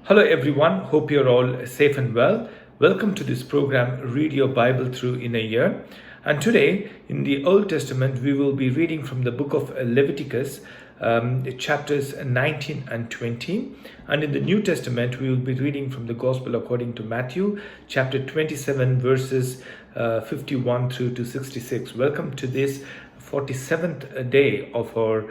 Hello, everyone. Hope you're all safe and well. Welcome to this program, Read Your Bible Through in a Year. And today, in the Old Testament, we will be reading from the book of Leviticus, chapters 19 and 20. And in the New Testament, we will be reading from the Gospel according to Matthew, chapter 27, verses 51 through to 66. Welcome to this 47th day of our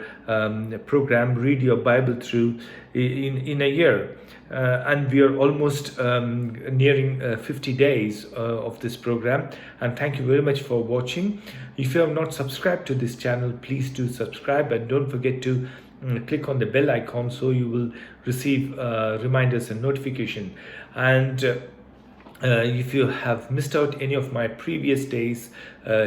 program, Read Your Bible Through in a Year. And we are almost nearing 50 days of this program. And thank you very much for watching. If you have not subscribed to this channel, please do subscribe, and don't forget to click on the bell icon so you will receive reminders and notification. And if you have missed out any of my previous days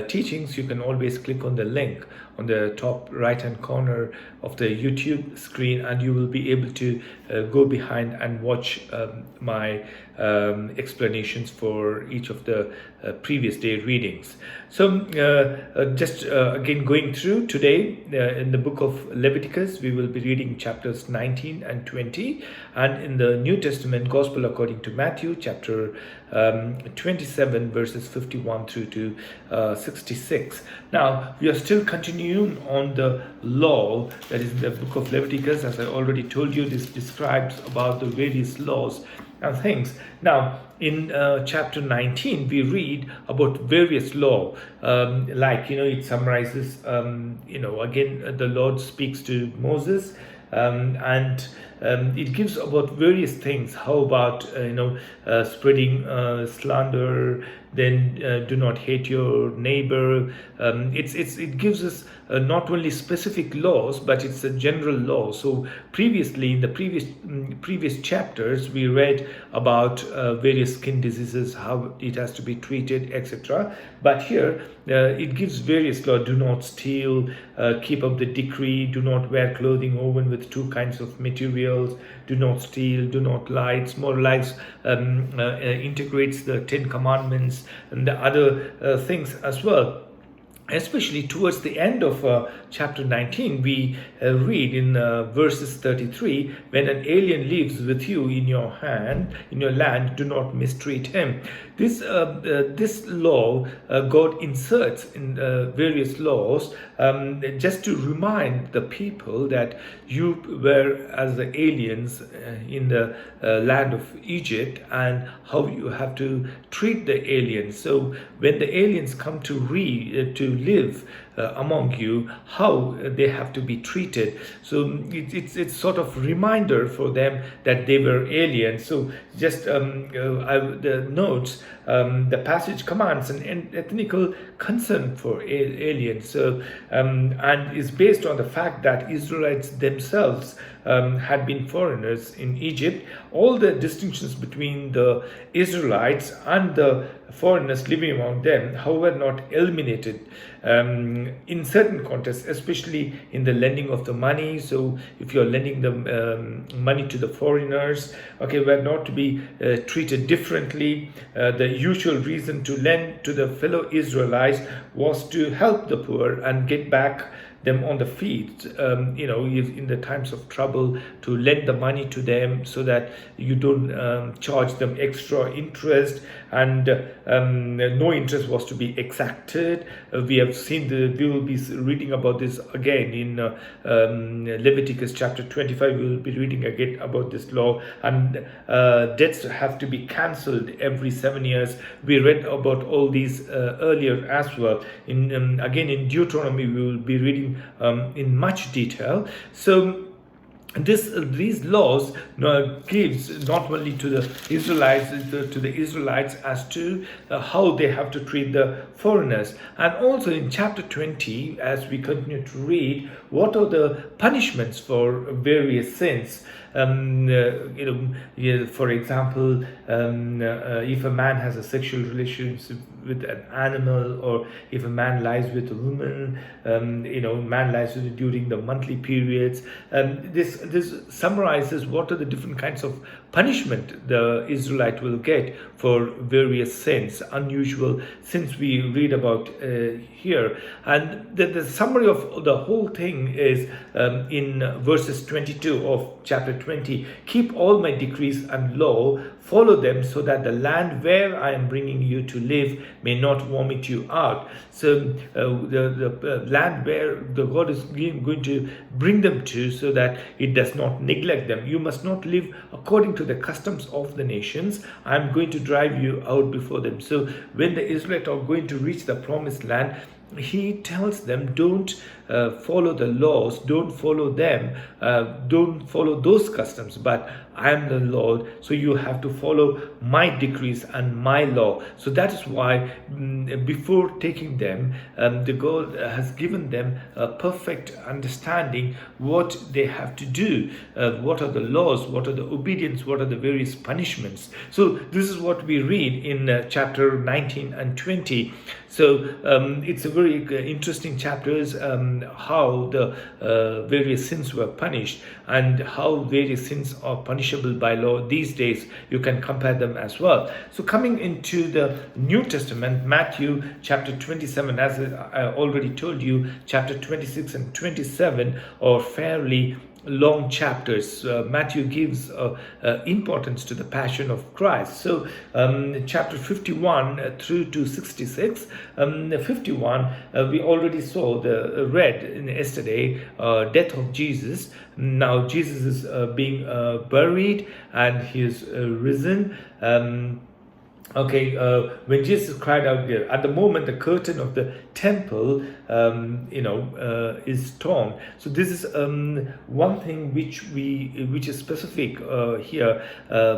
teachings, you can always click on the link on the top right hand corner of the YouTube screen, and you will be able to go behind and watch my explanations for each of the previous day readings. So just again going through today in the book of Leviticus, we will be reading chapters 19 and 20, and in the New Testament, Gospel according to Matthew, chapter 27, verses 51 through to 66. Now, we are still continuing on the law that is in the book of Leviticus. As I already told you, this describes about the various laws and things. Now, in chapter 19, we read about various law, it summarizes, again, the Lord speaks to Moses, and it gives about various things. How about spreading slander? Then do not hate your neighbor. It gives us not only specific laws, but it's a general law. So previously, in the previous chapters, we read about various skin diseases, how it has to be treated, etc. But here it gives various laws. Do not steal, keep up the decree, do not wear clothing woven with two kinds of materials, do not steal, do not lie. It's more like integrates the 10 Commandments and the other things as well. Especially towards the end of chapter 19, we read in verses 33, when an alien lives with you in your land, do not mistreat him. This law God inserts in various laws just to remind the people that you were as the aliens in the land of Egypt, and how you have to treat the aliens. So when the aliens come to live among you, how they have to be treated. So it's sort of reminder for them that they were aliens. So just the notes, the passage commands an ethnical concern for aliens, and is based on the fact that Israelites themselves had been foreigners in Egypt. All the distinctions between the Israelites and the foreigners living among them, however, not eliminated in certain contexts, especially in the lending of the money. So if you're lending the money to the foreigners, we're not to be treated differently. The usual reason to lend to the fellow Israelites was to help the poor and get back them on the feet, in the times of trouble, to lend the money to them so that you don't charge them extra interest, and no interest was to be exacted. We will be reading about this again in Leviticus chapter 25. We will be reading again about this law, and debts have to be cancelled every 7 years. We read about all these earlier as well. Again in Deuteronomy, we will be reading in much detail. So these laws gives not only to the Israelites as to how they have to treat the foreigners, and also in chapter 20, as we continue to read, what are the punishments for various sins. For example, if a man has a sexual relationship with an animal, or if a man lies with a woman, man lies with during the monthly periods. This summarizes what are the different kinds of punishment the Israelite will get for various sins, unusual sins we read about here. And the summary of the whole thing is in verses 22 of chapter 20, keep all my decrees and law, follow them, so that the land where I am bringing you to live may not vomit you out. So the land where the God is going to bring them to, so that it does not neglect them. You must not live according to the customs of the nations. I am going to drive you out before them. So when the Israelites are going to reach the promised land, he tells them, don't follow the laws, don't follow them, don't follow those customs, but I am the Lord, so you have to follow my decrees and my law. So that is why before taking them, the God has given them a perfect understanding what they have to do, what are the laws, what are the obedience, what are the various punishments. So this is what we read in chapter 19 and 20. So it's a very interesting chapters, how the various sins were punished and how various sins are punishable by law these days. You can compare them as well. So coming into the New Testament, Matthew chapter 27, as I already told you, chapter 26 and 27 are fairly long chapters. Matthew gives importance to the passion of Christ. So chapter 51 through to 66, 51 we already saw the read in yesterday, death of Jesus. Now Jesus is being buried and he is risen. When Jesus cried out there, at the moment the curtain of the temple, is torn. So this is one thing which is specific here.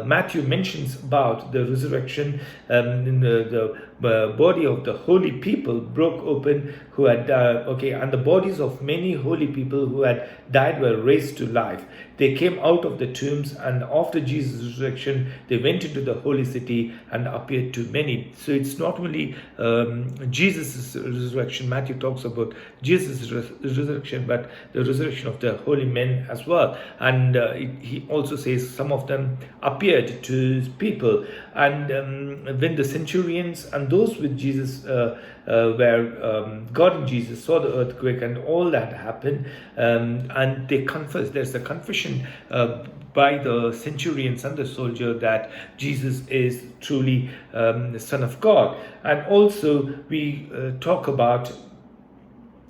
Matthew mentions about the resurrection. In the body of the holy people broke open who had and the bodies of many holy people who had died were raised to life. They came out of the tombs, and after Jesus' resurrection, they went into the holy city and appeared to many. So it's not only Jesus' resurrection. Matthew talks about Jesus' resurrection, but the resurrection of the holy men as well. And he also says some of them appeared to people. And when the centurions and those with Jesus God and Jesus saw the earthquake and all that happened, and they confessed. There's a confession by the centurions and the soldier that Jesus is truly the Son of God. And also we talk about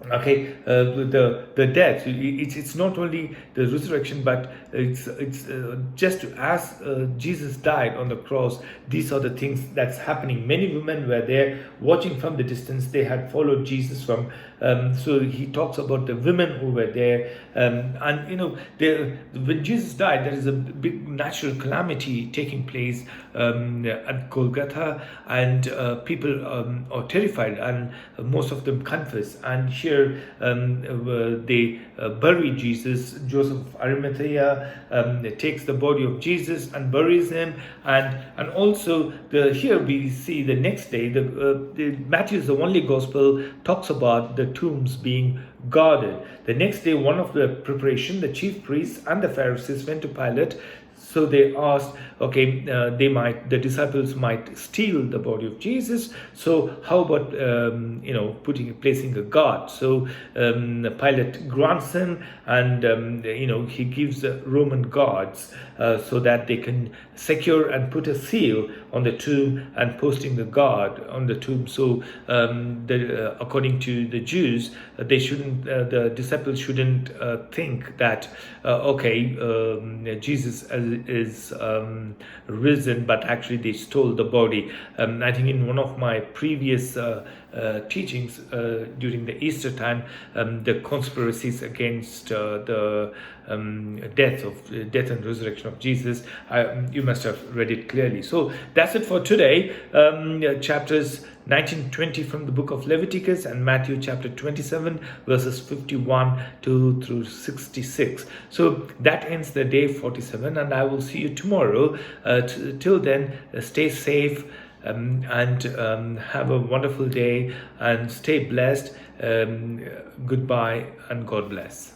the death. It's not only the resurrection, but it's just as Jesus died on the cross. These are the things that's happening. Many women were there watching from the distance. They had followed Jesus from. So he talks about the women who were there, when Jesus died, there is a big natural calamity taking place at Golgotha, and people are terrified, and most of them confess. And here they bury Jesus. Joseph of Arimathea takes the body of Jesus and buries him, and also here we see the next day. Matthew is the only gospel talks about the tombs being guarded. The next day, one of the preparation, the chief priests and the Pharisees went to Pilate. So they asked, the disciples might steal the body of Jesus. So how about placing a guard? So Pilate grants him, and he gives Roman guards so that they can secure and put a seal on the tomb and posting the guard on the tomb. So according to the Jews, they shouldn't. The disciples shouldn't think that Jesus is risen, but actually they stole the body. I think in one of my previous teachings during the Easter time, the conspiracies against the death and resurrection of Jesus, you must have read it clearly. So that's it for today. Chapters 19-20 from the book of Leviticus, and Matthew chapter 27 verses 51 through 66. So that ends the day 47, and I will see you tomorrow. Till then, stay safe and have a wonderful day, and stay blessed. Goodbye and God bless.